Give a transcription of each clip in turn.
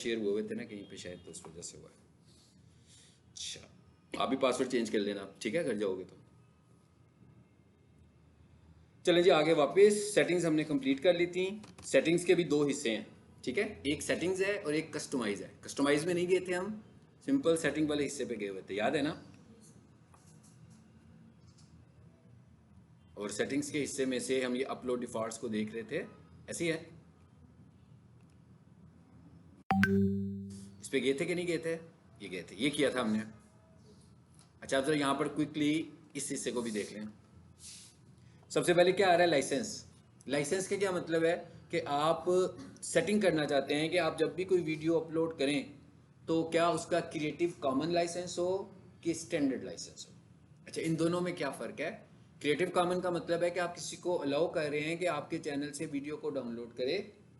Share हुए थे ना कहीं पे शायद, तो उस वजह से हुआ है। अच्छा, आप भी पासवर्ड चेंज कर लेना, ठीक है, घर जाओगे तो। चलें जी आगे वापस। सेटिंग्स हमने कंप्लीट कर ली थी। सेटिंग्स के भी दो हिस्से हैं, ठीक है, एक सेटिंग्स है और एक कस्टमाइज है। कस्टमाइज में नहीं गए थे हम, सिंपल सेटिंग वाले हिस्से पे गए हुए थे, याद है ना। और सेटिंग्स के हिस्से में से हम ये अपलोड डिफॉल्ट्स को देख रहे थे, ऐसे ही है। इस पे गए थे कि नहीं गए थे, ये गए थे, ये किया था हमने। अच्छा अब जरा यहाँ पर क्विकली इस हिस्से को भी देख लें। सबसे पहले क्या आ रहा है, लाइसेंस। लाइसेंस का क्या मतलब है कि आप सेटिंग करना चाहते हैं कि आप जब भी कोई वीडियो अपलोड करें तो क्या उसका क्रिएटिव कॉमन लाइसेंस हो कि स्टैंडर्ड लाइसेंस हो। अच्छा, इन दोनों में क्या फ़र्क है। क्रिएटिव कॉमन का मतलब है कि आप किसी को अलाउ कर रहे हैं कि आपके चैनल से वीडियो को डाउनलोड करे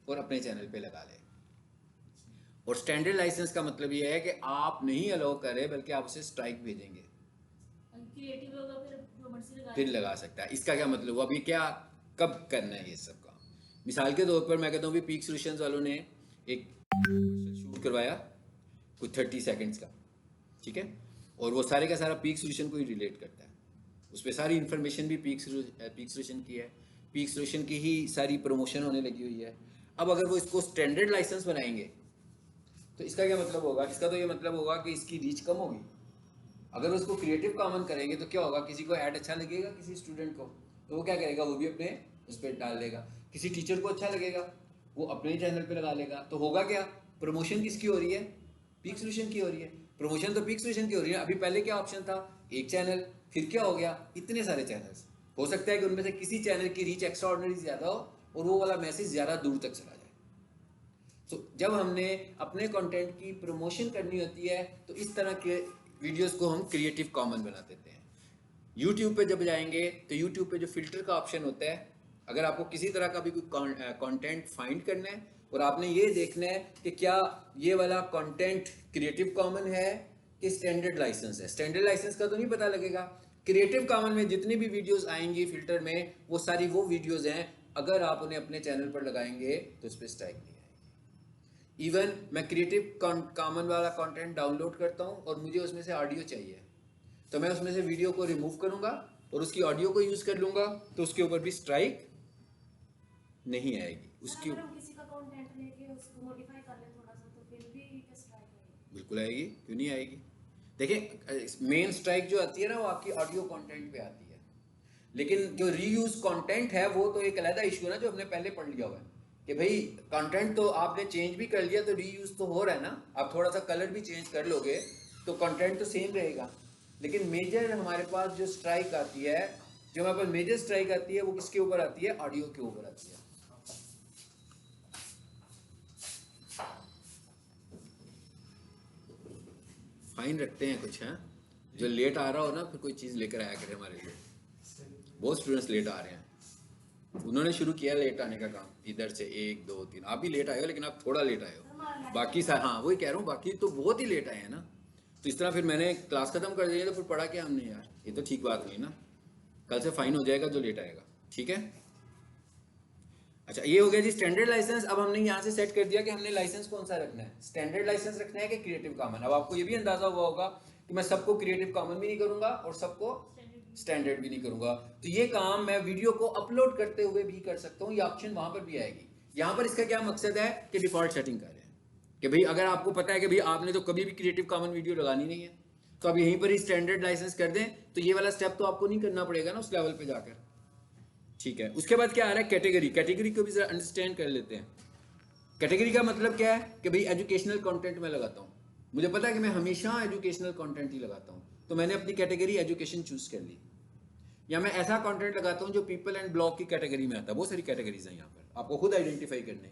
और अपने चैनल पे लगा ले। और स्टैंडर्ड लाइसेंस का मतलब ये है कि आप नहीं अलाउ कर रहे बल्कि आप उसे स्ट्राइक भेजेंगे, क्रिएटिव होगा फिर लगा सकता है। इसका क्या मतलब हुआ, अभी क्या कब करना है ये सब काम। मिसाल के तौर पर मैं कहता हूँ भी पीक सॉल्यूशंस वालों ने एक शूट करवाया कुछ 30 सेकंड्स का, ठीक है, और वो सारे का सारा पीक सॉल्यूशन को ही रिलेट करता है। उस पर सारी इन्फॉर्मेशन भी पीक सॉल्यूशन की है, पीक सॉल्यूशन की ही सारी प्रमोशन होने लगी हुई है। अब अगर वो इसको स्टैंडर्ड लाइसेंस बनाएंगे तो इसका क्या मतलब होगा, इसका तो ये मतलब होगा कि इसकी रीच कम होगी। अगर उसको क्रिएटिव कॉमन करेंगे तो क्या होगा, किसी को ऐड अच्छा लगेगा किसी स्टूडेंट को तो वो क्या करेगा, वो भी अपने उस पर डाल देगा। किसी टीचर को अच्छा लगेगा वो अपने ही चैनल पे लगा लेगा। तो होगा क्या, प्रमोशन किसकी हो रही है, पीक सॉल्यूशन की हो रही है। प्रमोशन तो पीक सॉल्यूशन की हो रही है। अभी पहले क्या ऑप्शन था, एक चैनल, फिर क्या हो गया, इतने सारे चैनल्स। हो सकता है कि उनमें से किसी चैनल की रीच एक्स्ट्रा ऑर्डिनरी ज़्यादा हो और वो वाला मैसेज ज़्यादा दूर तक चला जाए। तो जब हमने अपने कंटेंट की प्रमोशन करनी होती है तो इस तरह के वीडियोस को हम क्रिएटिव कॉमन बना देते हैं। यूट्यूब पे जब जाएंगे तो यूट्यूब पे जो फिल्टर का ऑप्शन होता है, अगर आपको किसी तरह का भी कोई कंटेंट फाइंड करना है और आपने ये देखना है कि क्या ये वाला कंटेंट क्रिएटिव कॉमन है कि स्टैंडर्ड लाइसेंस है। स्टैंडर्ड लाइसेंस का तो नहीं पता लगेगा। क्रिएटिव कॉमन में जितनी भी वीडियोस आएंगी फिल्टर में वो सारी वो वीडियोस हैं, अगर आप उन्हें अपने चैनल पर लगाएंगे तो उस पर स्ट्राइक नहीं आएगी। इवन मैं क्रिएटिव कॉमन वाला कंटेंट डाउनलोड करता हूँ और मुझे उसमें से ऑडियो चाहिए तो मैं उसमें से वीडियो को रिमूव करूंगा और उसकी ऑडियो को यूज कर लूंगा तो उसके ऊपर भी स्ट्राइक नहीं आएगी। उसकी अगर हम किसी का कंटेंट लेके उसको मॉडिफाई कर ले थोड़ा सा तो फिर भी स्ट्राइक आएगी। बिल्कुल आएगी, क्यों नहीं आएगी। देखिए मेन स्ट्राइक जो आती है ना वो आपकी ऑडियो कंटेंट पे आती है, लेकिन जो रीयूज कंटेंट है वो तो एक अलग इशू है ना, जो हमने पहले पढ़ लिया हुआ है कि भाई कंटेंट तो आपने चेंज भी कर लिया तो रीयूज तो हो रहा है ना। आप थोड़ा सा कलर भी चेंज कर लोगे तो कंटेंट तो सेम रहेगा। लेकिन मेजर हमारे पास जो स्ट्राइक आती है, जो हमारे पास मेजर स्ट्राइक आती है वो किसके ऊपर आती है, ऑडियो के ऊपर आती है। फाइन रखते हैं कुछ हैं, जो लेट आ रहा हो ना फिर कोई चीज़ लेकर आया करे हमारे लिए। बहुत स्टूडेंट्स लेट आ रहे हैं, उन्होंने शुरू किया लेट आने का काम, इधर से 1 2 3। आप भी लेट आए हो लेकिन आप थोड़ा लेट आए हो, बाकी हाँ वही कह रहा हूँ, बाकी तो बहुत ही लेट आए हैं ना। तो इस तरह फिर मैंने क्लास खत्म कर दी तो फिर पढ़ा क्या हमने यार, ये तो ठीक बात हुई ना। कल से फाइन हो जाएगा जो लेट आएगा, ठीक है। अच्छा ये हो गया जी स्टैंडर्ड लाइसेंस। अब हमने यहाँ से सेट कर दिया कि हमने लाइसेंस कौन सा रखना है, स्टैंडर्ड लाइसेंस रखना है कि क्रिएटिव कॉमन। अब आपको ये भी अंदाजा हुआ होगा कि मैं सबको क्रिएटिव कॉमन भी नहीं करूंगा और सबको स्टैंडर्ड भी नहीं करूंगा। तो ये काम मैं वीडियो को अपलोड करते हुए भी कर सकता हूँ, ये ऑप्शन वहां पर भी आएगी। यहाँ पर इसका क्या मकसद है कि डिफॉल्ट सेटिंग कर रहे हैं कि भाई अगर आपको पता है कि भाई आपने तो कभी भी क्रिएटिव कॉमन वीडियो लगानी नहीं है तो आप यहीं पर ही स्टैंडर्ड लाइसेंस कर दें, तो ये वाला स्टेप तो आपको नहीं करना पड़ेगा ना उस लेवल पे जाकर, ठीक है। उसके बाद क्या आ रहा है, कैटेगरी। कैटेगरी को भी जरा अंडरस्टैंड कर लेते हैं। कैटेगरी का मतलब क्या है कि भाई एजुकेशनल कंटेंट में लगाता हूँ, मुझे पता है कि मैं हमेशा एजुकेशनल कंटेंट ही लगाता हूँ, तो मैंने अपनी कैटेगरी एजुकेशन चूज कर ली। या मैं ऐसा कंटेंट लगाता हूँ जो पीपल एंड ब्लॉग की कैटेगरी में आता है। बहुत सारी कैटेगरीज हैं यहाँ पर, आपको खुद आइडेंटिफाई करने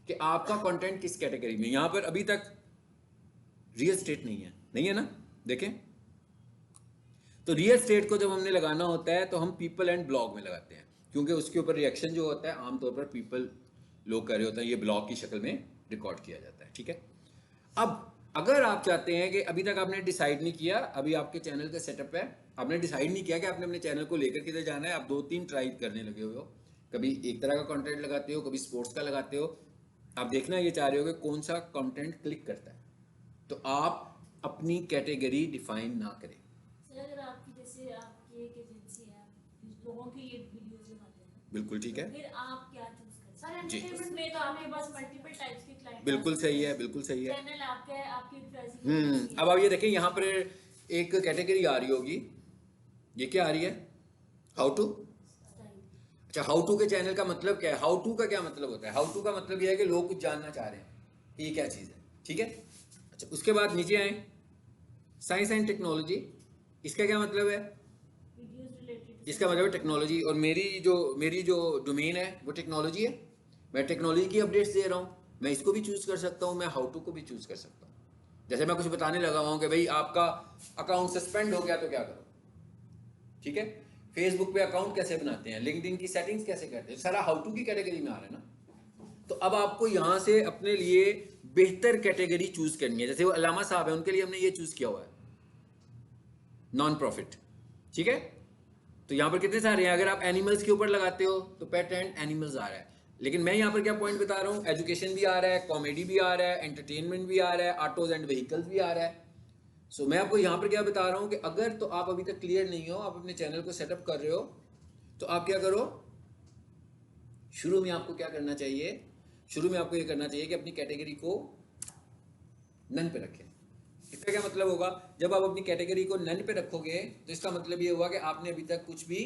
कि आपका कंटेंट किस कैटेगरी में। यहाँ पर अभी तक रियल स्टेट नहीं है, नहीं है ना, देखें। तो रियल स्टेट को जब हमने लगाना होता है तो हम पीपल एंड ब्लॉग में लगाते हैं, क्योंकि उसके ऊपर रिएक्शन जो होता है आमतौर पर पीपल लोग कर रहे होते हैं, ये ब्लॉग की शक्ल में रिकॉर्ड किया जाता है, ठीक है। अब अगर आप चाहते हैं कि अभी तक आपने डिसाइड नहीं किया, अभी आपके चैनल का सेटअप है, आपने डिसाइड नहीं किया कि आपने अपने चैनल को लेकर किधर जाना है, आप 2 3 ट्राई करने लगे हुए हो, कभी एक तरह का कंटेंट लगाते हो, कभी स्पोर्ट्स का लगाते हो, आप देखना ये चाह रहे हो कि कौन सा कंटेंट क्लिक करता है, तो आप अपनी कैटेगरी डिफाइन ना करें। सर अगर आपकी जैसे आपकी एक एजेंसी है, आप लोगों की ये वीडियोस बनाते हैं, बिल्कुल ठीक है, फिर आप क्या चूज करें? सर जी एंटरटेनमेंट में तो आपके पास मल्टीपल टाइप्स के क्लाइंट बिल्कुल सही है, बिल्कुल सही है। चैनल आपका है, आपकी प्राइसिंग अब आप ये देखें यहाँ पर एक कैटेगरी आ रही होगी, ये क्या आ रही है, हाउ टू। अच्छा, हाउ टू के चैनल का मतलब क्या है? हाउ टू का क्या मतलब होता है? हाउ टू का मतलब यह है कि लोग कुछ जानना चाह रहे हैं कि ये क्या चीज़ है, ठीक है। अच्छा, उसके बाद नीचे आए, साइंस एंड टेक्नोलॉजी, इसका क्या मतलब है? Videos related. इसका मतलब है टेक्नोलॉजी, और मेरी जो डोमेन है वो टेक्नोलॉजी है, मैं टेक्नोलॉजी की अपडेट्स दे रहा हूँ, मैं इसको भी चूज़ कर सकता हूँ, मैं हाउ टू को भी चूज़ कर सकता हूँ। जैसे मैं कुछ बताने लगा हूँ कि भाई आपका अकाउंट सस्पेंड हो गया तो क्या करो, ठीक है। फेसबुक पे अकाउंट कैसे बनाते हैं, लिंक्डइन की सेटिंग्स कैसे करते हैं, सारा हाउ टू की कैटेगरी में आ रहा है ना। तो अब आपको यहाँ से अपने लिए बेहतर कैटेगरी चूज करनी है। जैसे वो अलामा साहब है, उनके लिए हमने ये चूज किया हुआ है, नॉन प्रॉफिट, ठीक है। तो यहाँ पर कितने सारे हैं, अगर आप एनिमल्स के ऊपर लगाते हो तो पेट एंड एनिमल्स आ रहा है, लेकिन मैं यहाँ पर क्या पॉइंट बता रहा हूँ, एजुकेशन भी आ रहा है, कॉमेडी भी आ रहा है, एंटरटेनमेंट भी आ रहा है, ऑटोज एंड व्हीकल्स भी आ रहा है। सो मैं आपको यहाँ पर क्या बता रहा हूँ कि अगर तो आप अभी तक क्लियर नहीं हो, आप अपने चैनल को सेटअप कर रहे हो, तो आप क्या करो, शुरू में आपको क्या करना चाहिए, शुरू में आपको ये करना चाहिए कि अपनी कैटेगरी को नन पे रखें। इसका क्या मतलब होगा, जब आप अपनी कैटेगरी को नन पे रखोगे तो इसका मतलब ये होगा कि आपने अभी तक कुछ भी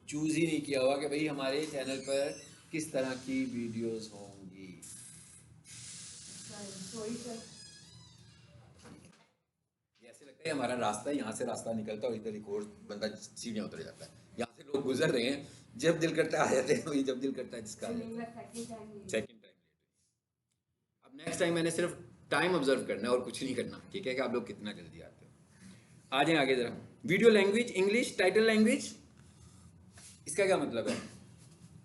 चूज ही नहीं किया हुआ कि भाई हमारे चैनल पर किस तरह की वीडियोस होंगी। ये ऐसे लगता है हमारा रास्ता है, यहाँ से रास्ता निकलता है और इधर एक और बंदा सीढ़ियाँ उतर जाता है, यहाँ से लोग गुजर रहे हैं, जब दिल करता है आ जाते हैं, वही जब दिल करता है जिसका सेकंड टाइम। अब नेक्स्ट टाइम मैंने सिर्फ टाइम ऑब्जर्व करना है और कुछ नहीं करना, ठीक है, कि आप लोग कितना जल्दी आते हो। आ जाएं आगे जरा। Video language English, title language, इसका क्या मतलब है?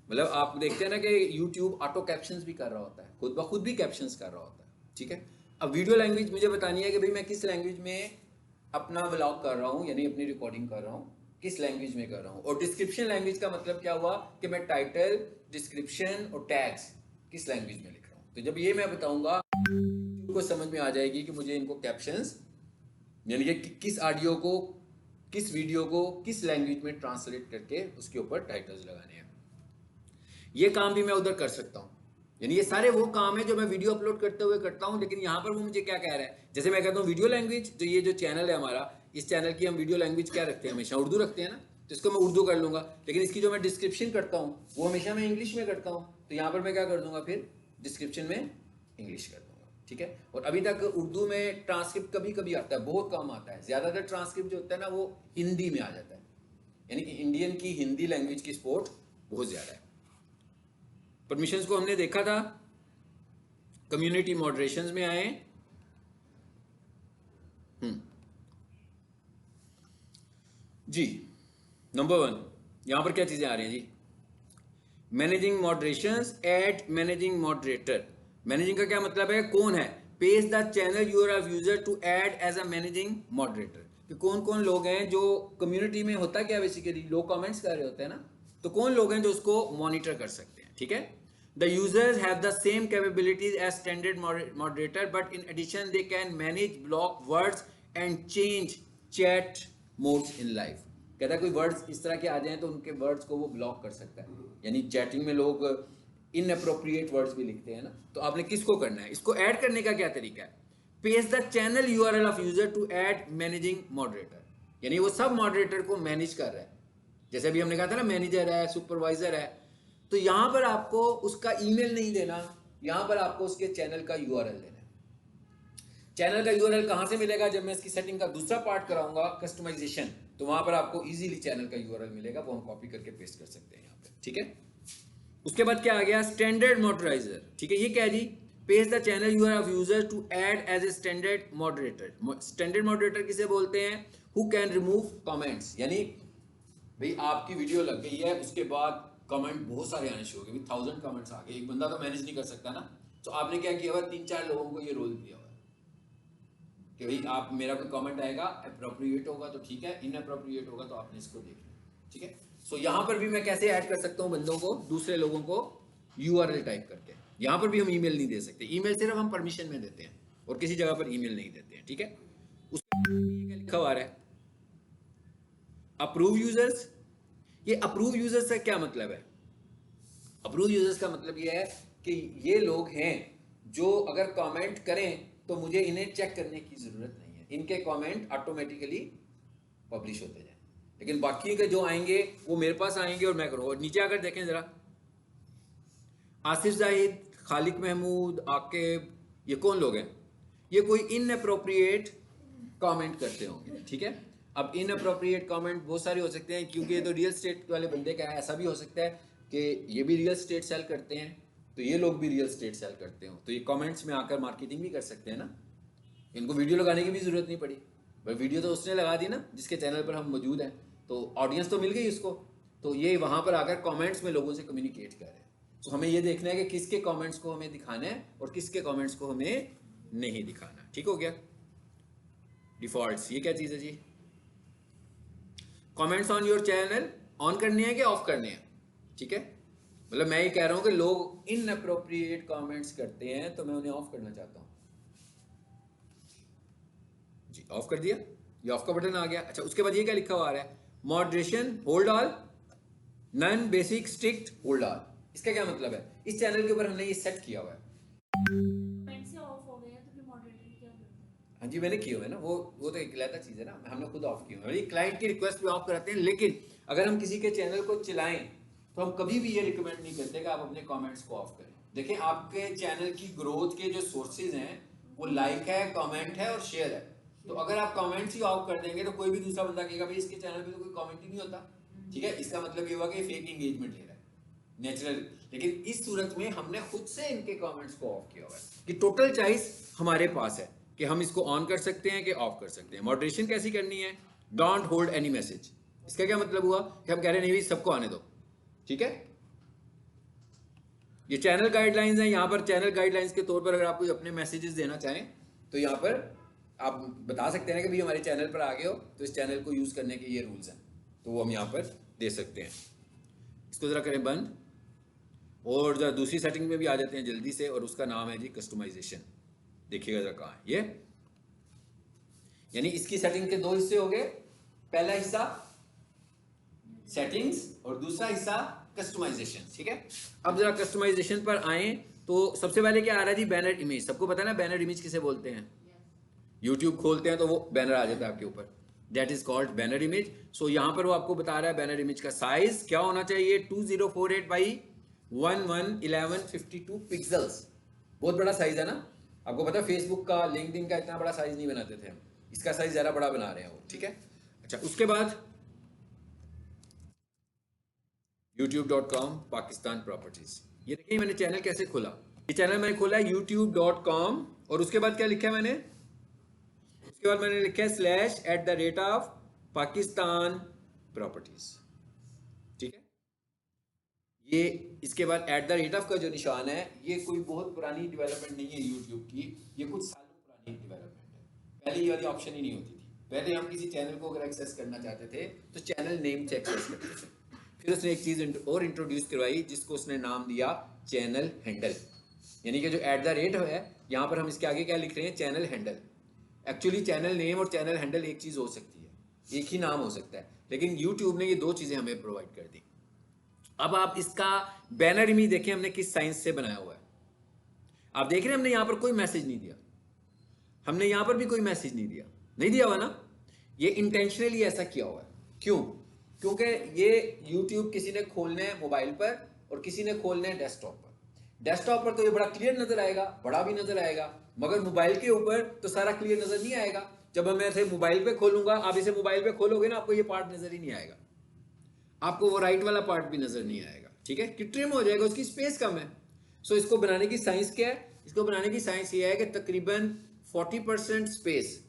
मतलब आप देखते हैं ना कि YouTube ऑटो कैप्शंस भी कर रहा होता है, खुद ब खुद भी कैप्शंस कर रहा होता है, ठीक है। अब वीडियो लैंग्वेज मुझे बतानी है कि भाई मैं किस लैंग्वेज में अपना व्लॉग कर रहा हूँ, यानी अपनी रिकॉर्डिंग कर रहा हूँ, किस लैंग्वेज में कर रहा हूँ। और डिस्क्रिप्शन लैंग्वेज का मतलब क्या हुआ कि मैं टाइटल, डिस्क्रिप्शन और टैग्स किस लैंग्वेज में लिख रहा हूँ। तो जब ये मैं बताऊंगा को समझ में आ जाएगी कि मुझे इनको कैप्शंस, यानी कि किस ऑडियो को, किस वीडियो को किस लैंग्वेज में ट्रांसलेट करके उसके ऊपर टाइटल्स लगाने हैं। ये काम भी मैं उधर कर सकता हूँ, यानी ये सारे वो काम है जो मैं वीडियो अपलोड करते हुए करता हूँ। लेकिन यहाँ पर वो मुझे क्या कह रहा है, जैसे मैं कहता हूँ वीडियो लैंग्वेज, जो ये जो चैनल है हमारा, इस चैनल की हम वीडियो लैंग्वेज क्या रखते हैं, हमेशा उर्दू रखते हैं ना, तो इसको मैं उर्दू कर लूंगा। लेकिन इसकी जो मैं डिस्क्रिप्शन करता हूँ वो हमेशा मैं इंग्लिश में करता हूँ, तो यहाँ पर मैं क्या कर दूंगा, फिर डिस्क्रिप्शन में इंग्लिश कर दूंगा, ठीक है। और अभी तक उर्दू में ट्रांसक्रिप्ट कभी कभी आता है, बहुत कम आता है, ज्यादातर ट्रांसक्रिप्ट जो होता है ना वो हिंदी में आ जाता है, यानी कि इंडियन की हिंदी लैंग्वेज की सपोर्ट बहुत ज्यादा है। परमिशंस को हमने देखा था, कम्युनिटी मॉडरेशंस में आए। जी, नंबर 1 यहां पर क्या चीजें आ रही हैं जी, managing moderations, at managing moderator. Managing का क्या मतलब है, कौन है, page the channel URL of user to add as a managing moderator. कि कौन कौन लोग हैं जो कम्युनिटी में, होता क्या बेसिकली, लोग कमेंट्स कर रहे होते हैं ना, तो कौन लोग हैं जो उसको मॉनिटर कर सकते हैं, ठीक है। The users have the same capabilities as standard moderator, but in addition they can manage block words and change chat modes in live। कहता है कोई वर्ड्स इस तरह के आ जाएं तो उनके वर्ड्स को वो ब्लॉक कर सकता है, यानी चैटिंग में लोग इनअप्रोप्रिएट वर्ड्स भी लिखते हैं ना, तो आपने किसको करना है, इसको ऐड करने का क्या तरीका है, paste the channel URL of user to add managing moderator, यानी वो सब मॉडरेटर को मैनेज कर रहा है। जैसे अभी हमने कहा था ना, मैनेजर है, सुपरवाइजर है, तो यहां पर आपको उसका ईमेल नहीं देना, यहां पर आपको उसके चैनल का यूआरएल देना है। चैनल का यूआरएल कहां से मिलेगा, जब मैं इसकी सेटिंग का दूसरा पार्ट कराऊंगा, कस्टमाइजेशन, तो वहां पर आपको इजीली चैनल का यूआरएल मिलेगा, वो हम कॉपी करके पेस्ट कर सकते हैं यहां पे, ठीक है। उसके बाद क्या आ गया, स्टैंडर्ड मॉडराइजर, ठीक है। ये क्या जी, page the channel URL of user to add as a standard moderator. Standard moderator किसे बोलते हैं, हु कैन रिमूव कमेंट्स, यानी भाई आपकी वीडियो लग गई है, उसके बाद कमेंट बहुत सारे आने शुरू हो गए, 1000 कमेंट्स आ गए, एक बंदा तो मैनेज नहीं कर सकता ना, तो आपने क्या किया हुआ, 3-4 लोगों को ये रोल दिया हुआ कि भाई आप, मेरा कोई कमेंट आएगा, अप्रोप्रिएट होगा तो ठीक है, इनअप्रोप्रिएट होगा तो आपने इसको देखना, ठीक है। सो यहां पर भी मैं कैसे ऐड कर सकता हूं बंदों को, दूसरे लोगों को यूआरएल टाइप करके, यहाँ पर भी हम ईमेल नहीं दे सकते। ईमेल सिर्फ हम परमिशन में देते हैं और किसी जगह पर ईमेल नहीं देते हैं, ठीक है। उसके क्या लिखा हुआ है, अप्रूव यूजर्स। ये अप्रूव यूजर्स का क्या मतलब है? अप्रूव यूजर्स का मतलब ये है कि ये लोग हैं जो अगर कमेंट करें तो मुझे इन्हें चेक करने की जरूरत नहीं है, इनके कमेंट ऑटोमेटिकली पब्लिश होते जाए। लेकिन बाकी के जो आएंगे वो मेरे पास आएंगे और मैं करूँगा। और नीचे आकर देखें जरा, आसिफ जाहिद, खालिक महमूद, आकिब, ये कौन लोग हैं? ये कोई इनअप्रोप्रिएट कमेंट करते होंगे, ठीक है। अब इनअप्रोप्रिएट कमेंट बहुत सारे हो सकते हैं, क्योंकि ये तो रियल स्टेट वाले बंदे का है। ऐसा भी हो सकता है कि ये भी रियल स्टेट सेल करते हैं, तो ये लोग भी रियल स्टेट सेल करते हो, तो ये कमेंट्स में आकर मार्केटिंग भी कर सकते हैं ना। इनको वीडियो लगाने की भी जरूरत नहीं पड़ी, पर वीडियो तो उसने लगा दी ना जिसके चैनल पर हम मौजूद हैं, तो ऑडियंस तो मिल गई उसको, तो ये वहाँ पर आकर कमेंट्स में लोगों से कम्युनिकेट कर रहे हैं। तो हमें ये देखना है कि किसके कमेंट्स को हमें दिखाना है और किसके कमेंट्स को हमें नहीं दिखाना। ठीक हो गया। डिफॉल्ट्स, ये क्या चीज़ है जी? Comments on your channel on करने हैं कि ऑफ करने हैं? ठीक है, मतलब मैं ये कह रहा हूं कि लोग इनअप्रोप्रिएट कमेंट्स करते हैं तो मैं उन्हें ऑफ करना चाहता हूं जी। ऑफ कर दिया, ये ऑफ का बटन आ गया। अच्छा, उसके बाद ये क्या लिखा हुआ आ रहा है? Moderation hold all, none basic strict hold all. इसका क्या मतलब है? इस चैनल के ऊपर हमने ये सेट किया हुआ है। कमेंट से ऑफ हो गया तो फिर मॉडरेटर क्या करता है? हाँ जी, मैंने किए हुए ना, वो तो एक अलग चीज़ है ना, हमने खुद ऑफ किए हुए हैं। क्लाइंट की रिक्वेस्ट पे ऑफ कराते हैं, लेकिन अगर हम किसी के चैनल को चलाएं तो हम कभी भी ये रिकमेंड नहीं करते कि आप अपने कमेंट्स को ऑफ करें। देखिए, आपके चैनल की ग्रोथ के जो सोर्सेज हैं वो लाइक है, कमेंट है और शेयर है। तो अगर आप कमेंट्स ही ऑफ कर देंगे तो कोई भी दूसरा बंदा कहेगा भाई इसके चैनल पे तो कोई कमेंट ही नहीं होता, ठीक है। इसका मतलब ये हुआ कि फेक एंगेजमेंट ले रहा है, नेचुरल। लेकिन इस सूरत में हमने खुद से इनके कमेंट्स को ऑफ किया हुआ है कि टोटल चॉइस हमारे पास है कि हम इसको ऑन कर सकते हैं कि ऑफ कर सकते हैं। मॉडरेशन कैसी करनी है? Don't hold any message. इसका क्या मतलब हुआ कि हम कह रहे हैं नहीं भाई सबको आने दो, ठीक है। ये चैनल गाइडलाइंस हैं। यहाँ पर चैनल गाइडलाइंस के तौर पर अगर आप कोई अपने मैसेजेस देना चाहें तो यहाँ पर आप बता सकते हैं कि भाई हमारे चैनल पर आ गए हो तो इस चैनल को यूज करने के ये रूल्स हैं, तो वो हम यहाँ पर दे सकते हैं। इसको जरा करें बंद और जरा दूसरी सेटिंग में भी आ जाते हैं जल्दी से, और उसका नाम है जी कस्टमाइजेशन। देखिएगा जरा कहाँ है ये। यानी इसकी सेटिंग के दो हिस्से हो गए, पहला हिस्सा सेटिंग्स और दूसरा हिस्सा कस्टमाइजेशन, ठीक है। अब जरा कस्टमाइजेशन पर आए तो सबसे पहले क्या आ रहा है जी? Banner image. सबको पता है ना बैनर इमेज किसे बोलते हैं? यूट्यूब खोलते हैं तो वो बैनर आ जाता है आपके ऊपर, that is called banner image. So यहाँ पर वो आपको बता रहा है बैनर इमेज का साइज क्या होना चाहिए, 2048 बाई 1152 पिक्सल्स। बहुत बड़ा साइज है ना। आपको पता है फेसबुक का, लिंक्डइन का इतना बड़ा साइज नहीं बनाते थे हम, इसका साइज ज़्यादा बड़ा बना रहे हैं वो, ठीक है। अच्छा, उसके बाद youtube.com पाकिस्तान प्रॉपर्टीज। ये देखिए मैंने चैनल कैसे खोला। ये चैनल मैंने खोला है youtube.com और उसके बाद क्या लिखा है मैंने? उसके बाद मैंने लिखा है /@ पाकिस्तान प्रॉपर्टीज, ठीक है। ये इसके बाद @ का जो निशान है ये कोई बहुत पुरानी डेवलपमेंट नहीं है यूट्यूब की, ये कुछ सालों पुरानी डेवलपमेंट है। पहले ये वाली ऑप्शन ही नहीं होती थी। पहले हम किसी चैनल को अगर एक्सेस करना चाहते थे तो चैनल नेम से एक्सेस करते थे। फिर उसने एक चीज़ और इंट्रोड्यूस करवाई जिसको उसने नाम दिया चैनल हैंडल। यानी कि जो @ है यहाँ पर हम इसके आगे क्या लिख रहे हैं? Channel handle. Actually channel name और चैनल हैंडल एक चीज़ हो सकती है, एक ही नाम हो सकता है, लेकिन यूट्यूब ने ये दो चीज़ें हमें प्रोवाइड कर दी। अब आप इसका बैनर इमेज देखें हमने किस साइंस से बनाया हुआ है। आप देख रहे हैं हमने यहाँ पर कोई मैसेज नहीं दिया, हमने यहाँ पर भी कोई मैसेज नहीं दिया हुआ ना। ये इंटेंशनली ऐसा किया हुआ है। क्यों? क्योंकि ये YouTube किसी ने खोलना है मोबाइल पर और किसी ने खोलना है डेस्कटॉप पर। डेस्कटॉप पर तो ये बड़ा क्लियर नजर आएगा, बड़ा भी नजर आएगा, मगर मोबाइल के ऊपर तो सारा क्लियर नजर नहीं आएगा। जब मैं इसे मोबाइल पे खोलूंगा, आप इसे मोबाइल पे खोलोगे ना, आपको ये पार्ट नजर ही नहीं आएगा, आपको वो राइट वाला पार्ट भी नजर नहीं आएगा, ठीक है। कि ट्रिम हो जाएगा, उसकी स्पेस कम है। सो इसको बनाने की साइंस क्या है? इसको बनाने की साइंस ये है कि तकरीबन 40% स्पेस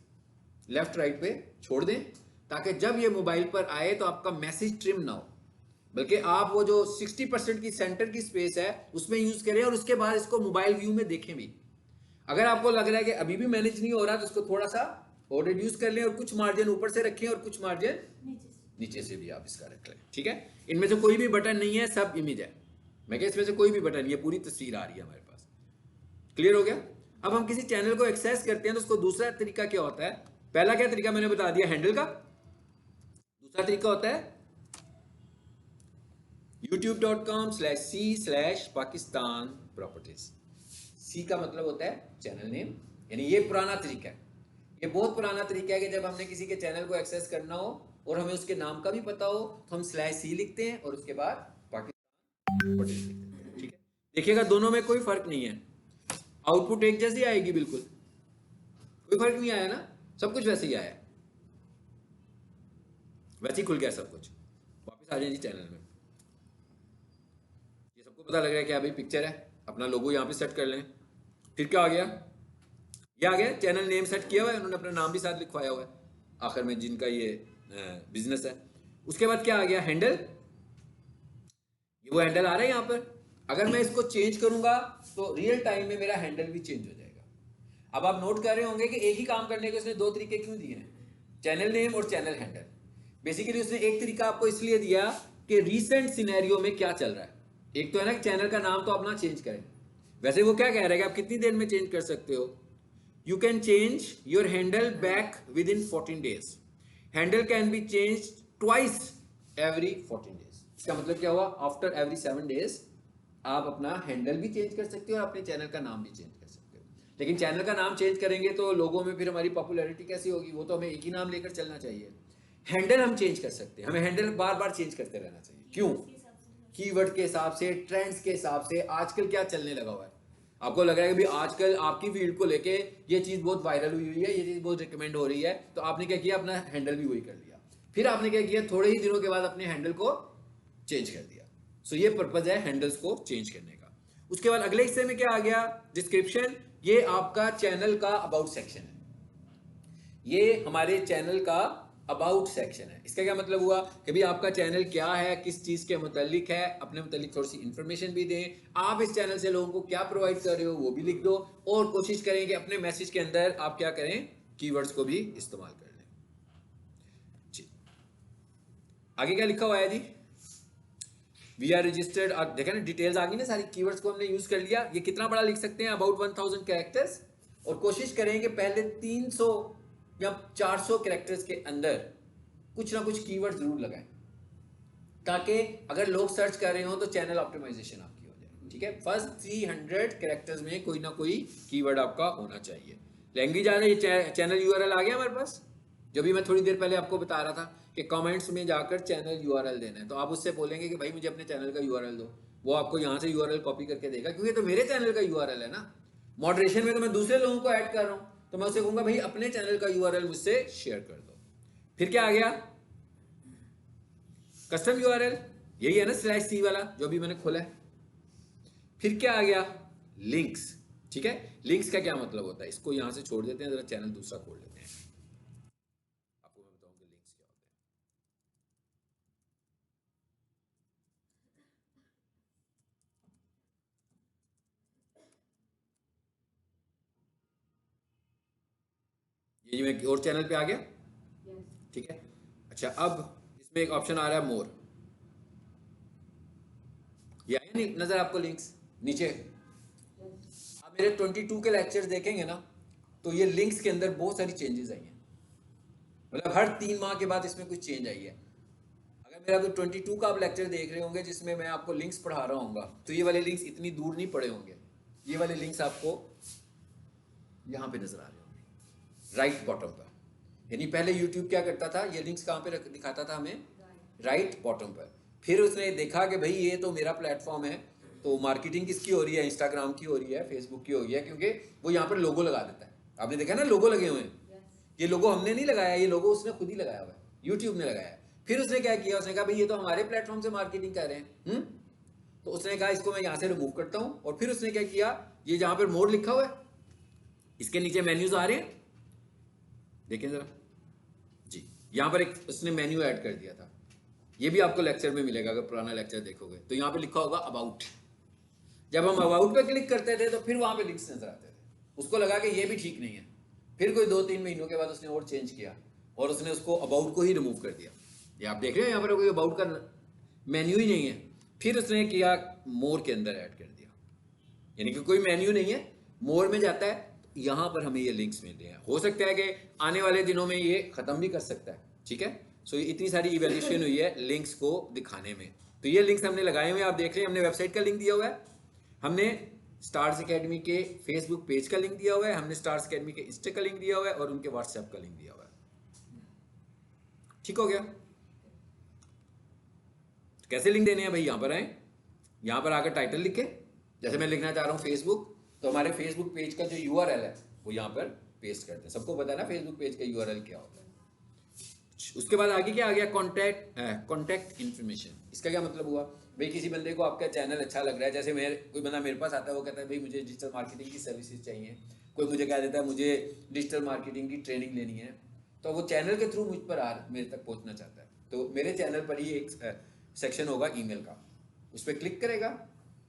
लेफ्ट राइट पे छोड़ दें, ताकि जब ये मोबाइल पर आए तो आपका मैसेज ट्रिम ना हो, बल्कि आप वो जो 60% की सेंटर की स्पेस है उसमें यूज करें और उसके बाद इसको मोबाइल व्यू में देखें भी। अगर आपको लग रहा है कि अभी भी मैनेज नहीं हो रहा तो इसको थोड़ा सा और रिड्यूस कर लें और कुछ मार्जिन ऊपर से रखें और कुछ मार्जिन नीचे से भी आप इसका रख लें, ठीक है। इनमें से कोई भी बटन नहीं है, सब इमेज है। मैं क्या इसमें से कोई भी बटन नहीं है, पूरी तस्वीर आ रही है हमारे पास। क्लियर हो गया? अब हम किसी चैनल को एक्सेस करते हैं तो उसको दूसरा तरीका क्या होता है? पहला क्या तरीका मैंने बता दिया, हैंडल का। दूसरा तरीका होता है youtube.com/c/Pakistan properties। सी का मतलब होता है चैनल नेम, यानी ये पुराना तरीका है, ये बहुत पुराना तरीका है कि जब हमने किसी के चैनल को एक्सेस करना हो और हमें उसके नाम का भी पता हो तो हम /c लिखते हैं और उसके बाद पाकिस्तान प्रॉपर्टीज लिख देते हैं। ठीक है, देखिएगा दोनों में कोई फर्क नहीं है, आउटपुट एक जैसी आएगी, बिल्कुल कोई फर्क नहीं आया ना, सब कुछ वैसे ही आया, वैसे ही खुल गया सब कुछ। वापस आ जाए जी चैनल में, ये सबको पता लग रहा है कि भाई पिक्चर है, अपना लोगो यहाँ पे सेट कर लें। फिर क्या आ गया, ये आ गया चैनल नेम सेट किया हुआ है, उन्होंने अपना नाम भी साथ लिखवाया हुआ है आखिर में, जिनका ये बिजनेस है। उसके बाद क्या आ गया, हैंडल, ये वो हैंडल आ रहा है यहाँ पर। अगर मैं इसको चेंज करूंगा तो रियल टाइम में मेरा हैंडल भी चेंज हो जाएगा। अब आप नोट कर रहे होंगे कि एक ही काम करने के उसने दो तरीके क्यों दिए हैं, चैनल नेम और चैनल हैंडल। बेसिकली उसने एक तरीका आपको इसलिए दिया कि रीसेंट सिनेरियो में क्या चल रहा है। एक तो है ना चैनल का नाम तो अपना चेंज करें, वैसे वो क्या कह रहा है कि आप कितनी देर में चेंज कर सकते हो, you can change your handle back with in 14 days। Handle can be change twice every 14 days। इसका मतलब क्या हुआ, आफ्टर एवरी 7 days आप अपना हैंडल भी चेंज कर सकते हो और अपने चैनल का नाम भी चेंज कर सकते हो। लेकिन चैनल का नाम चेंज करेंगे तो लोगों में फिर हमारी पॉपुलैरिटी कैसी होगी, वो तो हमें एक ही नाम लेकर चलना चाहिए। हैंडल हम चेंज कर सकते हैं, हमें हैंडल बार बार चेंज करते रहना चाहिए। क्यों? कीवर्ड के हिसाब से, ट्रेंड्स के हिसाब से, आजकल क्या चलने लगा हुआ है। आपको लग रहा है कि भाई आजकल आपकी फील्ड को लेके ये चीज बहुत वायरल हुई है, ये चीज बहुत रिकमेंड हो रही है, तो आपने क्या किया, अपना हैंडल भी वही कर लिया। फिर आपने क्या किया, थोड़े ही दिनों के बाद अपने हैंडल को चेंज कर दिया। सो ये पर्पज है हैंडल्स को चेंज करने का। उसके बाद अगले हिस्से में क्या आ गया, डिस्क्रिप्शन। ये आपका चैनल का अबाउट सेक्शन है, ये हमारे चैनल का अबाउट सेक्शन है। इसका क्या मतलब हुआ कि भाई आपका चैनल क्या है, किस चीज के मुतालिक है, अपने मुतालिक थोड़ी सी इंफॉर्मेशन भी दें, आप इस चैनल से लोगों को क्या प्रोवाइड कर रहे हो वो भी लिख दो, और कोशिश करें कि अपने मैसेज के अंदर आप क्या करें, कीवर्ड्स को भी इस्तेमाल कर लें। जी आगे क्या लिखा हुआ है जी, वी आर रजिस्टर्ड। आप देखें ना डिटेल्स आ गई ना सारी, कीवर्ड्स को हमने यूज कर लिया। ये कितना बड़ा लिख सकते हैं, अबाउट 1000 कैरेक्टर्स, और कोशिश करेंगे पहले 300 या 400 कैरेक्टर्स के अंदर कुछ ना कुछ कीवर्ड जरूर लगाएं, ताकि अगर लोग सर्च कर रहे हो तो चैनल ऑप्टिमाइजेशन आपकी हो जाए। ठीक है, फर्स्ट 300 कैरेक्टर्स में कोई ना कोई कीवर्ड आपका होना चाहिए। लैंग्वेज आ रही है, चैनल यूआरएल आ गया हमारे पास, जो भी मैं थोड़ी देर पहले आपको बता रहा था कि कमेंट्स में जाकर चैनल यूआरएल देना है, तो आप उससे बोलेंगे कि भाई मुझे अपने चैनल का यूआरएल दो, वो आपको यहाँ से यूआरएल कॉपी करके देगा, क्योंकि तो मेरे चैनल का यूआरएल है ना। मॉडरेशन में तो मैं दूसरे लोगों को ऐड कर रहा हूँ, तो मैं उससे कहूंगा भाई अपने चैनल का यूआरएल मुझसे शेयर कर दो। फिर क्या आ गया, कस्टम यूआरएल, यही है ना /c वाला जो भी मैंने खोला है। फिर क्या आ गया, लिंक्स। ठीक है, लिंक्स का क्या मतलब होता है, इसको यहां से छोड़ देते हैं, जरा चैनल दूसरा खोल लेते हैं, आपको मैं बताऊंगा लिंक्स क्या होते हैं। ये मैं और चैनल पे आ गया, ठीक है। अच्छा, अब इसमें एक ऑप्शन आ रहा है मोर, ये आया नहीं नजर आपको लिंक्स नीचे। आप मेरे 22 के लेक्चर्स देखेंगे ना, तो ये लिंक्स के अंदर बहुत सारी चेंजेस आई हैं, मतलब हर 3 माह के बाद इसमें कुछ चेंज आई है। अगर मेरा कोई 22 का आप लेक्चर देख रहे होंगे जिसमें मैं आपको लिंक्स पढ़ा रहा हूँ, तो ये वाले लिंक्स इतनी दूर नहीं पड़े होंगे, ये वाले लिंक्स आपको यहाँ पे नजर आ रहे होंगे राइट बॉटम पर। यानी पहले यूट्यूब क्या करता था, ये लिंक्स कहाँ पे दिखाता था हमें, राइट बॉटम पर। फिर उसने देखा कि भाई ये तो मेरा प्लेटफॉर्म है, तो मार्केटिंग किसकी हो रही है, इंस्टाग्राम की हो रही है, फेसबुक की हो रही है, क्योंकि वो यहाँ पर लोगो लगा देता है। आपने देखा ना लोगो लगे हुए हैं, ये लोगो हमने नहीं लगाया, ये लोगो उसने खुद ही लगाया हुआ है, यूट्यूब ने लगाया है। फिर उसने क्या किया, उसने कहा भाई ये तो हमारे प्लेटफॉर्म से मार्केटिंग कर रहे हैं, तो उसने कहा इसको मैं यहाँ से रिमूव करता हूँ। और फिर उसने क्या किया, ये जहाँ पर मोड लिखा हुआ है इसके नीचे मेन्यूज आ रहे हैं, देखें जरा जी, यहाँ पर एक उसने मेन्यू ऐड कर दिया था, ये भी आपको लेक्चर में मिलेगा, अगर पुराना लेक्चर देखोगे तो यहाँ पे लिखा होगा अबाउट। जब हम अबाउट पे क्लिक करते थे तो फिर वहां पे लिंक्स नजर आते थे, उसको लगा कि ये भी ठीक नहीं है। फिर कोई 2-3 महीनों के बाद उसने और चेंज किया और उसने उसको अबाउट को ही रिमूव कर दिया। ये आप देख रहे हो यहाँ पर कोई अबाउट का मेन्यू ही नहीं है। फिर उसने किया मोर के अंदर ऐड कर दिया, यानी कि कोई मेन्यू नहीं है, मोर में जाता है, यहाँ पर हमें ये लिंक्स मिल रहे हैं। हो सकता है कि आने वाले दिनों में ये ख़त्म भी कर सकता है, ठीक है। सो ये इतनी सारी इवेल्यूशन हुई है लिंक्स को दिखाने में। तो ये लिंक्स हमने लगाए हुए हैं, आप देख रहे हैं, हमने वेबसाइट का लिंक दिया हुआ है, हमने स्टार्स एकेडमी के फेसबुक पेज का लिंक दिया हुआ है, हमने स्टार्स एकेडमी के इंस्टा का लिंक दिया हुआ है और उनके व्हाट्सएप का लिंक दिया हुआ है। ठीक हो गया। कैसे लिंक देने हैं भाई, यहाँ पर आए, यहाँ पर आकर टाइटल लिखे, जैसे मैं लिखना चाह रहा हूँ फेसबुक, तो हमारे फेसबुक पेज का जो यूआरएल है वो यहाँ पर पेस्ट करते हैं। सबको पता है ना फेसबुक पेज का यूआरएल क्या होता है। उसके बाद आगे क्या आ गया, कॉन्टैक्ट इन्फॉर्मेशन। इसका क्या मतलब हुआ भाई, किसी बंदे को आपका चैनल अच्छा लग रहा है, जैसे कोई बंदा मेरे पास आता है, वो कहता है भाई मुझे डिजिटल मार्केटिंग की सर्विसेज चाहिए, कोई मुझे कह देता है मुझे डिजिटल मार्केटिंग की ट्रेनिंग लेनी है, तो वो चैनल के थ्रू मुझ पर मेरे तक पहुंचना चाहता है, तो मेरे चैनल पर ही एक सेक्शन होगा ईमेल का, उस पर क्लिक करेगा,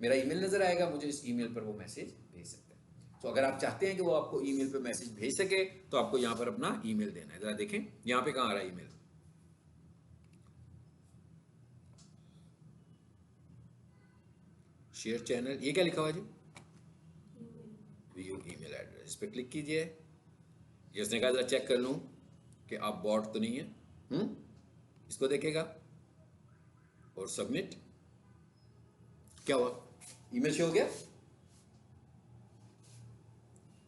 मेरा ईमेल नजर आएगा, मुझे इस ईमेल पर वो मैसेज भेज सकता है। तो अगर आप चाहते हैं कि वो आपको ईमेल पर मैसेज भेज सके, तो आपको यहाँ पर अपना ईमेल देना है। जरा देखें यहाँ पे कहाँ आ रहा है ईमेल, शेयर चैनल, ये क्या लिखा हुआ जी, व्यू ईमेल एड्रेस, इस पर क्लिक कीजिए। ये उसने कहा जरा चेक कर लूँ कि आप बॉट तो नहीं है, इसको देखेगा और सबमिट। क्या हुआ, ईमेल शो हो गया,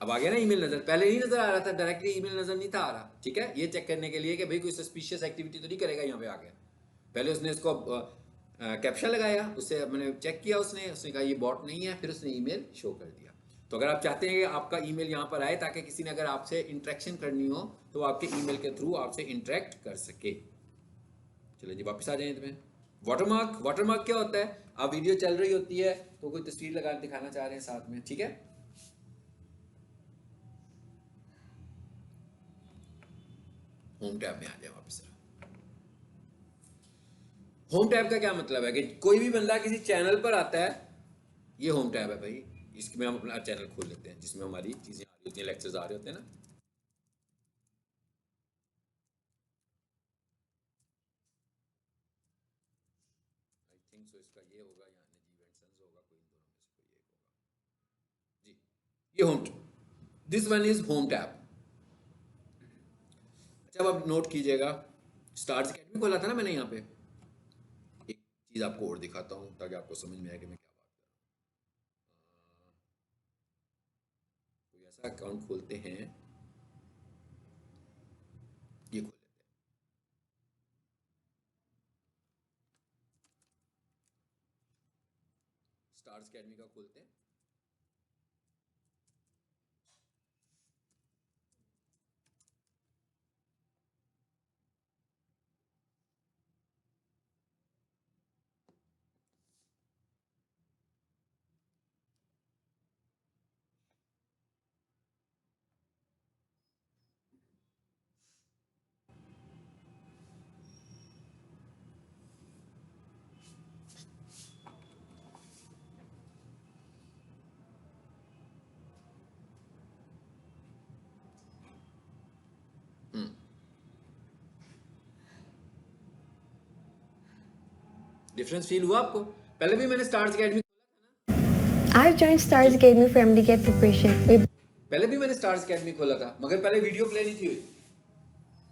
अब आ गया ना ईमेल नजर, पहले नहीं नजर आ रहा था, डायरेक्टली ईमेल नजर नहीं था आ रहा, ठीक है। ये चेक करने के लिए कि भाई कोई सस्पिशियस एक्टिविटी तो नहीं करेगा, यहाँ पे आ गया। पहले उसने इसको कैप्शन लगाया, उससे मैंने चेक किया, उसने कहा ये बॉट नहीं है, फिर उसने ईमेल शो कर दिया। तो अगर आप चाहते हैं कि आपका ईमेल यहाँ पर आए, ताकि किसी ने अगर आपसे इंटरेक्शन करनी हो तो आपके ईमेल के थ्रू आपसे इंटरेक्ट कर सके। चलिए जी वापस आ जाए इसमें। वाटरमार्क, वाटरमार्क क्या होता है, आप वीडियो चल रही होती है तो कोई तस्वीर लगा दिखाना चाह रहे हैं साथ में, ठीक है। होम टैब में आ जाए वापस। होम टैब का क्या मतलब है कि कोई भी बंदा किसी चैनल पर आता है, ये होम टैब है भाई, इसमें हम अपना चैनल खोल लेते हैं जिसमें हमारी चीजें आ रही होती हैं, लेक्चर्स आ रहे होते हैं ना। आई थिंक सो इसका ये होगा या नजीब एंड सन्स होगा, कोई इन दोनों में से कोई एक होगा जी। ये home, this one is home tab. अच्छा अब आप नोट कीजिएगा, स्टार्स अकेडमी खोला था ना मैंने, यहाँ पे एक चीज आपको और दिखाता हूँ ताकि आपको समझ में आए कि मैं क्या बात कर रहा हूँ। कोई ऐसा अकाउंट खोलते हैं, ये खोल लेते हैं, स्टार्स अकेडमी का खोलते हैं। डिफरेंस फील हुआ आपको? पहले भी मैंने stars academy, I've joined Stars Academy for MDCAT preparation. पहले भी मैंने स्टार्स अकेडमी खोला था, मगर पहले वीडियो प्ले नहीं थी हुई।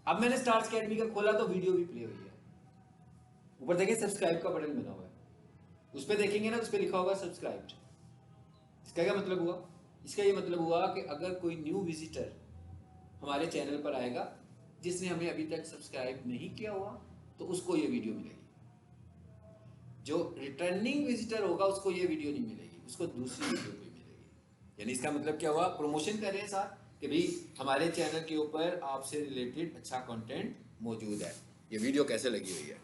अब मैंने स्टार्स अकेडमी का खोला तो वीडियो भी प्ले हुई है। ऊपर देखिए सब्सक्राइब का बटन बना हुआ है, उस पर देखेंगे ना, उस पर लिखा होगा सब्सक्राइब। इसका क्या मतलब हुआ, इसका ये मतलब हुआ कि अगर कोई न्यू विजिटर हमारे चैनल पर आएगा जिसने हमें अभी तक सब्सक्राइब नहीं किया हुआ, तो उसको ये वीडियो मिलेगी। जो रिटर्निंग विजिटर होगा उसको ये वीडियो नहीं मिलेगी, उसको दूसरी वीडियो कोई मिलेगी। यानी इसका मतलब क्या हुआ, प्रमोशन कर रहे हैं साथ कि भाई हमारे चैनल के ऊपर आपसे रिलेटेड अच्छा कंटेंट मौजूद है, ये वीडियो कैसे लगी हुई है।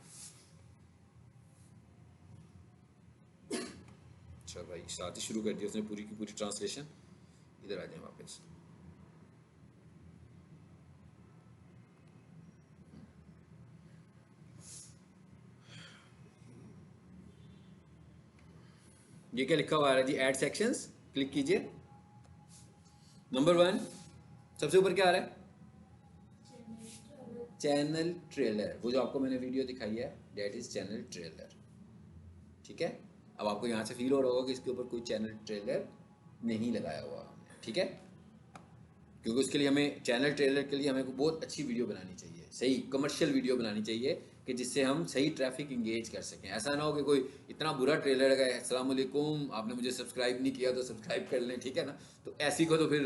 अच्छा भाई साथ ही शुरू कर दिया उसने पूरी की पूरी ट्रांसलेशन। इधर आ जाए वापस। ये क्या लिखा हुआ है जी, ऐड सेक्शंस, क्लिक कीजिए। नंबर 1 सबसे ऊपर क्या आ रहा है, चैनल ट्रेलर। वो जो आपको मैंने वीडियो दिखाई है दैट इज चैनल ट्रेलर, ठीक है। अब आपको यहाँ से फील हो रहा होगा कि इसके ऊपर कोई चैनल ट्रेलर नहीं लगाया हुआ हमने, ठीक है। ठीक है, क्योंकि उसके लिए हमें चैनल ट्रेलर के लिए हमें को बहुत अच्छी वीडियो बनानी चाहिए, सही कमर्शियल वीडियो बनानी चाहिए कि जिससे हम सही ट्रैफिक इंगेज कर सकें। ऐसा ना हो कि कोई इतना बुरा ट्रेलर है, अस्सलाम वालेकुम आपने मुझे सब्सक्राइब नहीं किया तो सब्सक्राइब कर लें, ठीक है ना, तो ऐसी को तो फिर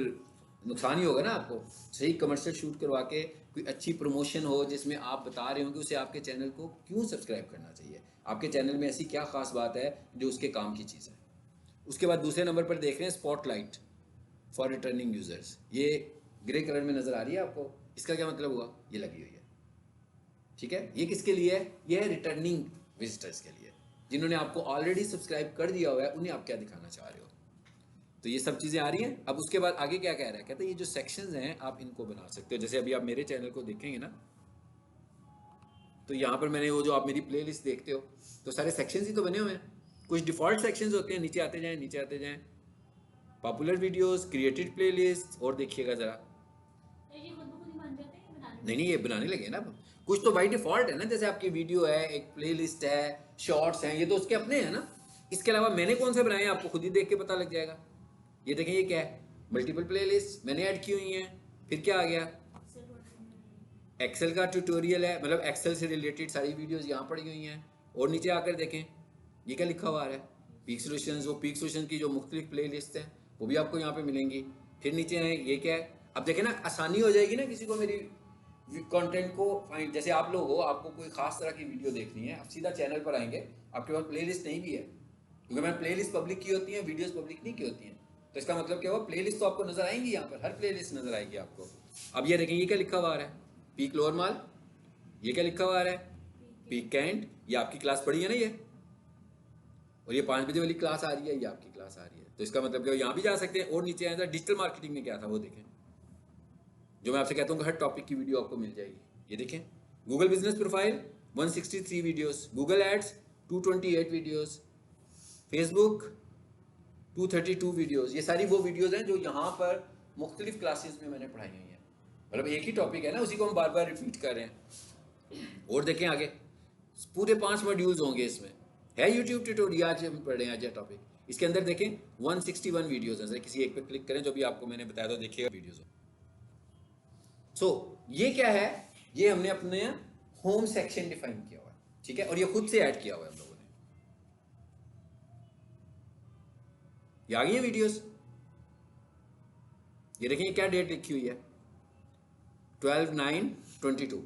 नुकसान ही होगा ना आपको। सही कमर्शियल शूट करवा के कोई अच्छी प्रमोशन हो जिसमें आप बता रहे हो कि उसे आपके चैनल को क्यों सब्सक्राइब करना चाहिए, आपके चैनल में ऐसी क्या खास बात है जो उसके काम की चीज़ है। उसके बाद दूसरे नंबर पर देख रहे हैं स्पॉटलाइट फॉर रिटर्निंग यूजर्स। ये ग्रे कलर में नज़र आ रही है आपको, इसका क्या मतलब हुआ, ये लगी हुई है, ठीक है। ये किसके लिए है, ये है रिटर्निंग विजिटर्स के लिए, जिन्होंने आपको ऑलरेडी सब्सक्राइब कर दिया हुआ है, उन्हें आप क्या दिखाना चाह रहे हो। तो ये सब चीज़ें आ रही हैं। अब उसके बाद आगे क्या कह रहा है, कहते हैं ये जो सेक्शंस हैं आप इनको बना सकते हो। जैसे अभी आप मेरे चैनल को देखेंगे ना, तो यहाँ पर मैंने वो जो आप मेरी प्लेलिस्ट देखते हो तो सारे सेक्शंस ही तो बने हुए हैं। कुछ डिफ़ॉल्ट सेक्शंस होते हैं, नीचे आते जाएं नीचे आते जाएं, पॉपुलर वीडियोस, क्रिएटेड प्लेलिस्ट, और देखिएगा ज़रा। ये खुद ब खुद ही बन जाते हैं बनाने में? नहीं ये बनाने लगे ना अब। कुछ तो बाई डिफ़ॉल्ट है ना, जैसे आपकी वीडियो है, एक प्लेलिस्ट है, शॉर्ट्स हैं, ये तो उसके अपने हैं ना। इसके अलावा मैंने कौन से बनाए आपको खुद ही देख के पता लग जाएगा। ये देखें ये क्या है, मल्टीपल प्लेलिस्ट मैंने ऐड की हुई हैं। फिर क्या आ गया, एक्सेल का ट्यूटोरियल है, मतलब एक्सेल से रिलेटेड सारी वीडियोस यहाँ पड़ी हुई हैं। और नीचे आकर देखें ये क्या लिखा हुआ है, पीक सॉल्यूशंस। वो पीक सॉल्यूशन की जो मुख्तलिफ प्लेलिस्ट हैं वो भी आपको यहाँ पे मिलेंगी। फिर नीचे है ये क्या है, अब देखें ना आसानी हो जाएगी ना किसी को मेरी कंटेंट को फाइंड। जैसे आप लोग हो, आपको कोई खास तरह की वीडियो देखनी है, आप सीधा चैनल पर आएंगे, आपके पास प्लेलिस्ट नहीं भी है, क्योंकि मैंने प्लेलिस्ट पब्लिक की होती है, वीडियोस पब्लिक नहीं की होती हैं। तो इसका मतलब क्या हुआ, प्लेलिस्ट तो आपको नजर आएंगी, यहाँ पर हर प्लेलिस्ट नजर आएगी आपको। अब ये देखें ये क्या लिखा हुआ है, पीक लोअर माल। ये क्या लिखा हुआ है, पीक कैंट। ये आपकी क्लास पढ़ी है ना ये, और ये 5 बजे वाली क्लास आ रही है, ये आपकी क्लास आ रही है। तो इसका मतलब क्या, यहाँ भी जा सकते हैं। और नीचे आया था डिजिटल मार्केटिंग में क्या था वो देखें, जो मैं आपसे कहता हूँ कि हर टॉपिक की वीडियो आपको मिल जाएगी। ये देखें Google business profile 163 videos, Google ads 228 videos, Facebook 232 videos. ये सारी वो वीडियोस हैं जो यहाँ पर मुख्तलिफ क्लासेस में मैंने पढ़ाई हुई हैं। मतलब एक ही टॉपिक है ना, उसी को हम बार बार रिपीट कर रहे हैं। और देखें आगे पूरे 5 मॉड्यूल्स होंगे इसमें, है यूट्यूब ट्यूटोरियल। आज हम पढ़ रहे हैं आज टॉपिक, इसके अंदर देखें 161 वीडियोस हैं। किसी एक पे क्लिक करें जो भी आपको मैंने बताया तो देखिएगा वीडियोस। सो ये क्या है, ये हमने अपने होम सेक्शन डिफाइन किया हुआ है, ठीक है, और ये खुद से ऐड किया हुआ है हम लोगों ने। ये आ गई है वीडियोस। ये देखें क्या डेट लिखी हुई है, 12/9/22,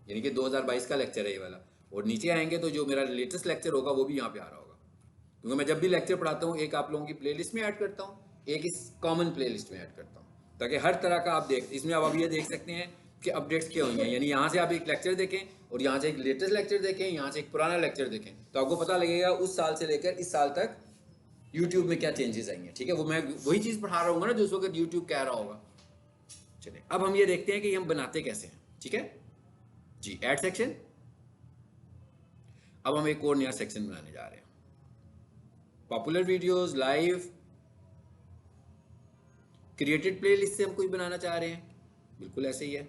यानी कि 2022 का लेक्चर है ये वाला। और नीचे आएंगे तो जो मेरा लेटेस्ट लेक्चर होगा वो भी यहाँ पे आ रहा होगा, क्योंकि मैं जब भी लेक्चर पढ़ाता हूँ एक आप लोगों की प्लेलिस्ट में ऐड करता हूँ, एक इस कॉमन प्लेलिस्ट में ऐड करता हूँ, ताकि हर तरह का आप देख। इसमें आप अभी ये देख सकते हैं कि अपडेट्स क्या हुई हैं, यानी यहाँ से आप एक लेक्चर देखें और यहाँ से एक लेटेस्ट लेक्चर देखें, यहाँ से एक पुराना लेक्चर देखें, तो आपको पता लगेगा उस साल से लेकर इस साल तक यूट्यूब में क्या चेंजेस आएंगे, ठीक है। वो मैं वही चीज़ पढ़ा रहा हूँ ना जो उस वक्त यूट्यूब कह रहा होगा। चलिए अब हम ये देखते हैं कि हम बनाते कैसे हैं, ठीक है जी। ऐड सेक्शन, अब हम एक और नया सेक्शन बनाने जा रहे हैं, popular videos, live, created playlist से हम कुछ बनाना चाह रहे हैं, बिल्कुल ऐसे ही है।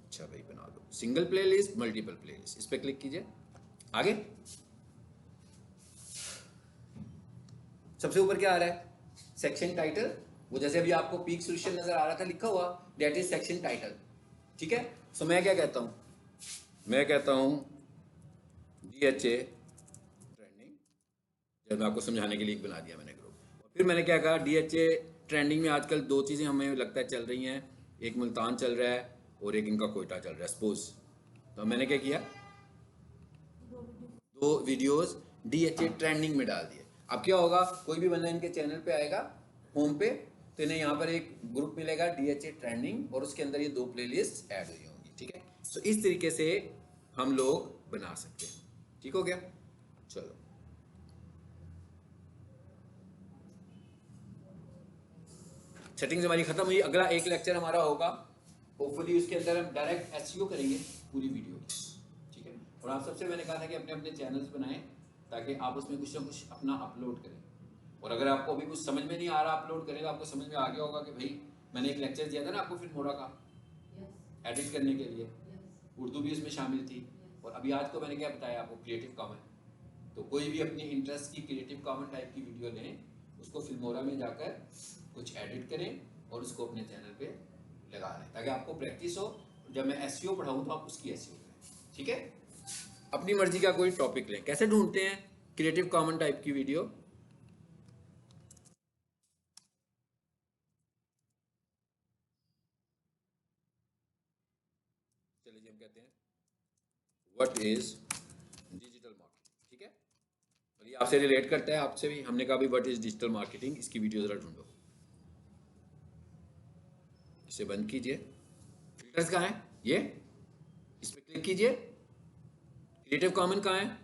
अच्छा भाई बना दो सिंगल प्लेलिस्ट, मल्टीपल प्लेलिस्ट, इस पे क्लिक कीजिए। आगे सबसे ऊपर क्या आ रहा है, सेक्शन टाइटल। वो जैसे अभी आपको पीक सॉल्यूशन नजर आ रहा था लिखा हुआ, दैट इज सेक्शन टाइटल, ठीक है। सो मैं क्या कहता हूं, मैं कहता हूं DHA ट्रेंडिंग, जब मैं आपको समझाने के लिए बना दिया मैंने ग्रुप। और फिर मैंने क्या कहा, DHA ट्रेंडिंग में आजकल 2 चीज़ें हमें लगता है चल रही हैं, एक मुल्तान चल रहा है और एक इनका कोयटा चल रहा है सपोज। तो मैंने क्या किया, 2 वीडियोस DHA ट्रेंडिंग में डाल दिए। अब क्या होगा, कोई भी बंदा इनके चैनल पे आएगा होम पे, तो इन्हें यहाँ पर एक ग्रुप मिलेगा DHA ट्रेंडिंग, और उसके अंदर ये 2 प्लेलिस्ट ऐड हुई होंगी, ठीक है। सो इस तरीके से हम लोग बना सकते हैं, ठीक हो गया। चलो सेटिंग्स हमारी खत्म हुई। अगला एक लेक्चर हमारा होगा होपफुली, उसके अंदर हम डायरेक्ट SEO करेंगे पूरी वीडियो की, ठीक है। और आप सबसे मैंने कहा था कि अपने अपने चैनल्स बनाएं ताकि आप उसमें कुछ ना कुछ अपना अपलोड करें। और अगर आपको अभी कुछ समझ में नहीं आ रहा अपलोड करें, तो आपको समझ में आ गया होगा कि भाई मैंने एक लेक्चर दिया था ना आपको फिल्मोरा का एडिट करने के लिए, उर्दू भी उसमें शामिल थी। और अभी आज को मैंने क्या बताया आपको, क्रिएटिव कॉमन। तो कोई भी अपनी इंटरेस्ट की क्रिएटिव कॉमन टाइप की वीडियो लें, उसको फिल्मोरा में जाकर कुछ एडिट करें और उसको अपने चैनल पे लगा लें, ताकि आपको प्रैक्टिस हो। जब मैं एसईओ पढ़ाऊँ तो आप उसकी एसईओ करें, ठीक है। अपनी मर्जी का कोई टॉपिक लें। कैसे ढूंढते हैं क्रिएटिव कॉमन टाइप की वीडियो? चलिए जी, हम कहते हैं व्हाट इज डिजिटल मार्केटिंग, ठीक है। और ये आपसे रिलेट करता है, आपसे भी हमने कहा भी व्हाट इज डिजिटल मार्केटिंग, इसकी वीडियो जरा ढूंढो। इसे बंद कीजिए। फिल्टर्स कहाँ है? ये इस पे क्लिक कीजिए। क्रिएटिव कॉमन कहाँ है?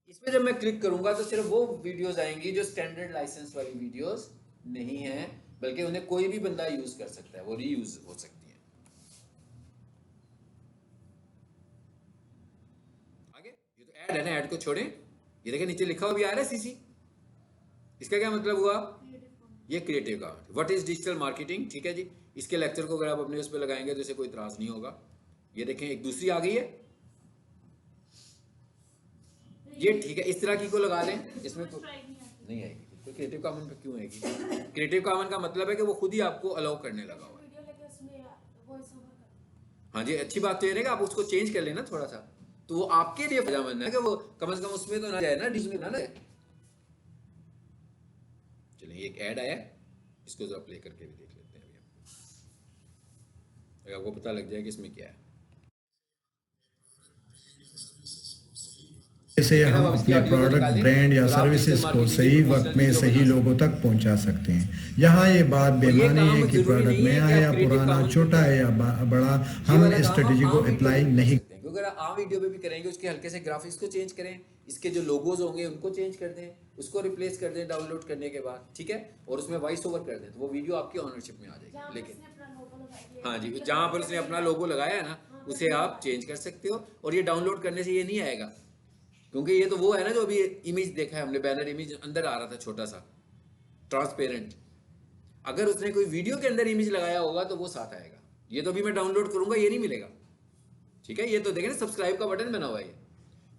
इसमें जब मैं क्लिक करूंगा तो सिर्फ वो वीडियोस आएंगी जो स्टैंडर्ड लाइसेंस वाली वीडियोस नहीं है, बल्कि उन्हें कोई भी बंदा यूज कर सकता है, वो रीयूज हो सकती है। आगे ये तो ऐड है ना, ऐड को छोड़ें। ये देखिए नीचे लिखा हुआ भी आ रहा है सीसी। इसका क्या मतलब हुआ? ये क्रिएटिव का व्हाट इज डिजिटल मार्केटिंग, ठीक है जी। इसके लेक्चर को अगर आप अपने उस पर लगाएंगे तो इसे कोई इतराज नहीं होगा। ये देखें एक दूसरी आ गई है, ये ठीक है। इस तरह की को लगा लें, इसमें तो नहीं आएगी। तो क्रिएटिव कॉमन पे क्यों आएगी? क्रिएटिव कॉमन का मतलब है कि वो खुद ही आपको अलाउ करने लगा हुआ है। हाँ जी, अच्छी बात तो ये है कि आप उसको चेंज कर लेना थोड़ा सा, तो वो आपके लिए फायदेमंद है कि वो कम से कम उसमें तो ना जाए ना, डिस में ना जाए। चलिए एक ऐड आया, इसको जरा प्ले करके भी देख लेते हैं अभी हम, आपको पता लग जाए कि इसमें क्या है। से हम अपने प्रोडक्ट, ब्रांड या सर्विसेज को सही वक्त में सही लोगों तक पहुंचा सकते हैं। यहाँ ये बात बेमानी है कि प्रोडक्ट नया है या पुराना, छोटा है या बड़ा, हम इस स्ट्रेटेजी को अप्लाई नहीं। क्योंकि अगर आप वीडियो पे भी करेंगे, उसके हल्के से ग्राफिक्स को चेंज करें, इसके जो लोगोज होंगे उनको चेंज कर दें, उसको रिप्लेस कर दें डाउनलोड करने के बाद, ठीक है। और उसमें वॉइस ओवर कर दें, तो वो वीडियो आपकी ऑनरशिप में आ जाएगी। लेकिन हाँ जी, जहाँ पर उसने अपना लोगो लगाया है ना, उसे आप चेंज कर सकते हो। और ये डाउनलोड करने से ये नहीं आएगा, क्योंकि ये तो वो है ना जो अभी इमेज देखा है हमने, बैनर इमेज अंदर आ रहा था छोटा सा ट्रांसपेरेंट। अगर उसने कोई वीडियो के अंदर इमेज लगाया होगा तो वो साथ आएगा। ये तो अभी मैं डाउनलोड करूंगा, ये नहीं मिलेगा, ठीक है। ये तो देखें ना, सब्सक्राइब का बटन बना हुआ है,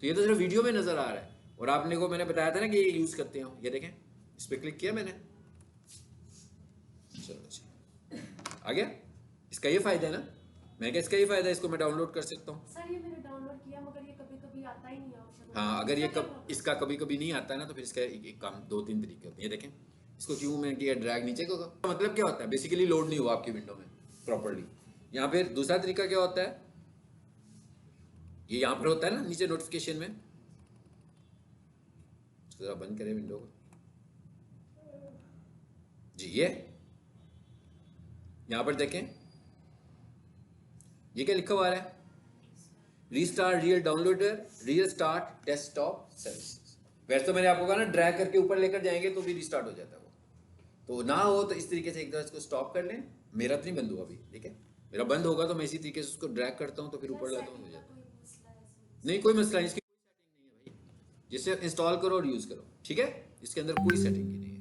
तो ये तो सिर्फ वीडियो में नजर आ रहा है। और आपने को मैंने बताया था ना कि ये यूज करते हो, ये देखें, इस पर क्लिक किया मैंने, चलो जी आ गया। इसका ये फायदा है ना, मैं क्या इसका ये फायदा है, इसको मैं डाउनलोड कर सकता हूँ। सर ये मैंने डाउनलोड किया, मगर ये कभी-कभी आता ही नहीं है ऑप्शन। हाँ, अगर ये इसका कभी कभी नहीं आता है ना, तो फिर इसका एक काम, दो तीन तरीके होते हैं। ये देखें, इसको क्यों मैं किया ड्रैग नीचे को, मतलब क्या होता है, बेसिकली लोड नहीं हुआ आपकी विंडो में प्रॉपर्ली। यहाँ पे दूसरा तरीका क्या होता है, ये यहाँ पर होता है ना नीचे नोटिफिकेशन में, इसको जरा बंद करें विंडो को जी। ये यहाँ पर देखें, ये क्या लिखा हुआ है, restart real downloader, real start desktop services. वैसे तो मैंने आपको कहा ना ड्रैग करके ऊपर लेकर जाएंगे तो भी रीस्टार्ट हो जाता है वो, तो ना हो तो इस तरीके से एक तरह इसको स्टॉप कर लें। मेरा तो नहीं बंद हुआ अभी, ठीक है। मेरा बंद होगा तो मैं इसी तरीके से उसको ड्रैग करता हूँ, तो फिर ऊपर लाता हूँ, हो जाता है। नहीं कोई मसला नहीं, इसकी कोई सेटिंग नहीं है भाई, जिससे इंस्टॉल करो और यूज करो, ठीक है। इसके अंदर कोई सेटिंग ही नहीं है।